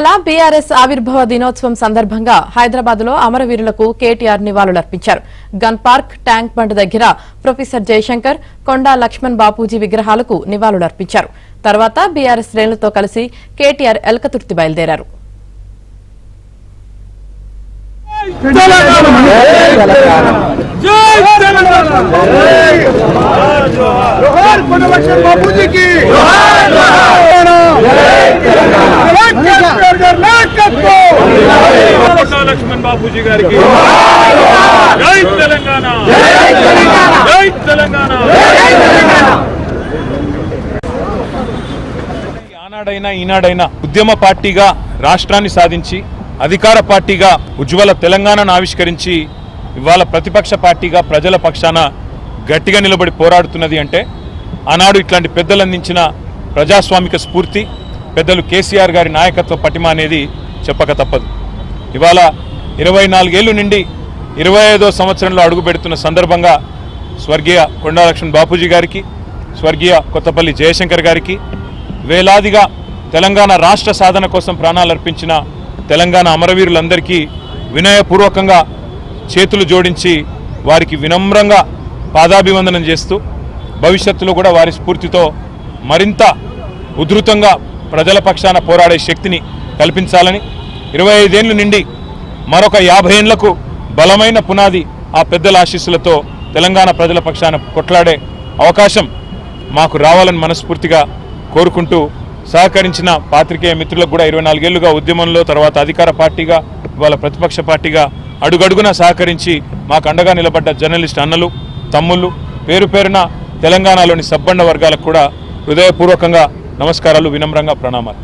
ఇవాళ బీఆర్ఎస్ ఆవిర్భావ దినోత్సవం సందర్భంగా హైదరాబాద్ లో అమరవీరులకు కేటీఆర్ నివాళులర్పించారు. గన్ పార్క్, ట్యాంక్ బండ్ దగ్గర ప్రొఫెసర్ జయశంకర్, కొండా లక్ష్మణ్ బాపూజీ విగ్రహాలకు నివాళులర్పించారు. తర్వాత బీఆర్ఎస్ శ్రేణులతో కలిసి కేటీఆర్ ఎల్కతుర్తి బయలుదేరారు. లక్ష్మణ్ బాపూజీ గారికి జై తెలంగాణ, జై తెలంగాణ. ఆనాడైనా ఈనాడైనా ఉద్యమ పార్టీగా రాష్ట్రాన్ని సాధించి అధికార పార్టీగా ఉజ్వల తెలంగాణను ఆవిష్కరించి ఇవాళ ప్రతిపక్ష పార్టీగా ప్రజల పక్షాన గట్టిగా నిలబడి పోరాడుతున్నది అంటే ఆనాడు ఇట్లాంటి పెద్దలు అందించిన ప్రజాస్వామిక స్ఫూర్తి, పెద్దలు కేసీఆర్ గారి నాయకత్వ పటిమ అనేది చెప్పక తప్పదు. ఇవాళ 24 ఏళ్లు నుండి 25వ సంవత్సరంలో అడుగు పెడుతున్న సందర్భంగా స్వర్గీయ కొండా లక్ష్మణ్ బాపూజీ గారికి, స్వర్గీయ కొత్తపల్లి జయశంకర్ గారికి, వేలాదిగా తెలంగాణ రాష్ట్ర సాధన కోసం ప్రాణాలు అర్పించిన తెలంగాణ అమరవీరులందరికీ వినయపూర్వకంగా చేతులు జోడించి వారికి వినమ్రంగా పాదాభివందనం చేస్తూ భవిష్యత్తులో కూడా వారి స్ఫూర్తితో మరింత ఉధృతంగా ప్రజల పక్షాన పోరాడే శక్తిని కల్పించాలని, 25 ఏళ్ల నుండి మరొక 50 ఏళ్లకు బలమైన పునాది ఆ పెద్దల ఆశీస్సులతో తెలంగాణ ప్రజల పక్షాన కొట్లాడే అవకాశం మాకు రావాలని మనస్ఫూర్తిగా కోరుకుంటూ సహకరించిన పాత్రికేయ మిత్రులకు కూడా 24 ఏళ్లుగా ఉద్యమంలో, తర్వాత అధికార పార్టీగా, ఇవాళ ప్రతిపక్ష పార్టీగా అడుగడుగునా సహకరించి మాకు అండగా నిలబడ్డ జర్నలిస్ట్ అన్నలు, తమ్ముళ్ళు, పేరు పేరున తెలంగాణలోని సబ్బండ వర్గాలకు కూడా హృదయపూర్వకంగా నమస్కారాలు, వినమ్రంగా ప్రణామాలు.